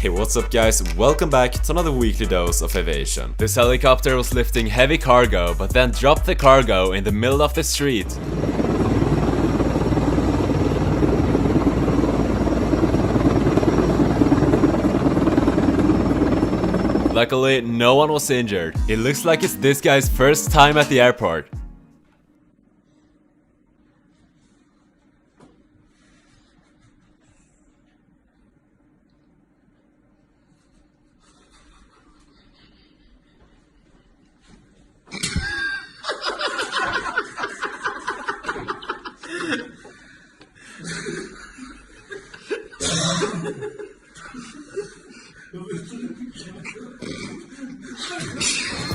Hey, what's up guys, welcome back to another weekly dose of aviation. This helicopter was lifting heavy cargo, but then dropped the cargo in the middle of the street. Luckily, no one was injured. It looks like it's this guy's first time at the airport.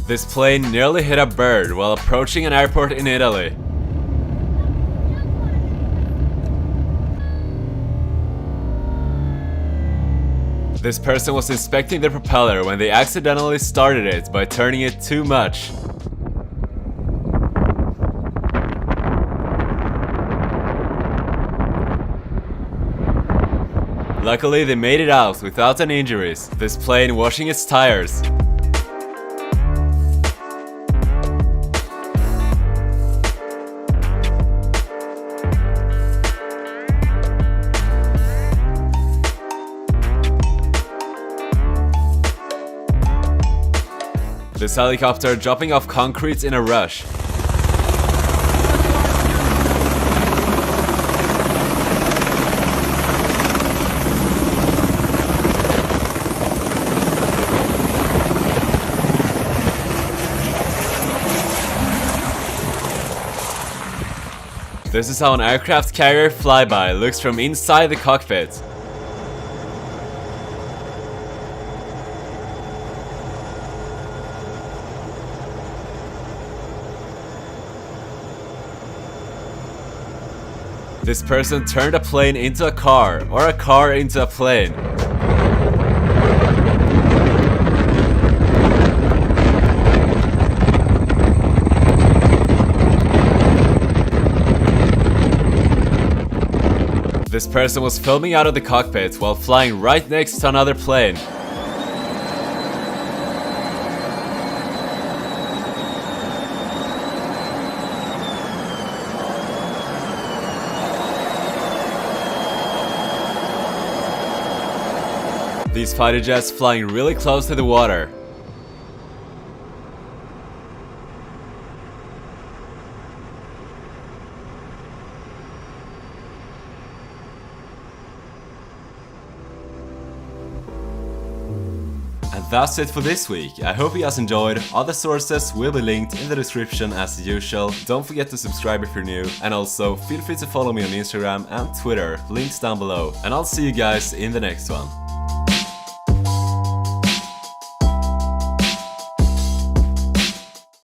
This plane nearly hit a bird while approaching an airport in Italy. This person was inspecting the propeller when they accidentally started it by turning it too much. Luckily, they made it out without any injuries, this plane washing its tires. This helicopter dropping off concrete in a rush. This is how an aircraft carrier flyby looks from inside the cockpit. This person turned a plane into a car, or a car into a plane. This person was filming out of the cockpit while flying right next to another plane. These fighter jets flying really close to the water. And that's it for this week. I hope you guys enjoyed. Other sources will be linked in the description as usual. Don't forget to subscribe if you're new, and also feel free to follow me on Instagram and Twitter, links down below. And I'll see you guys in the next one.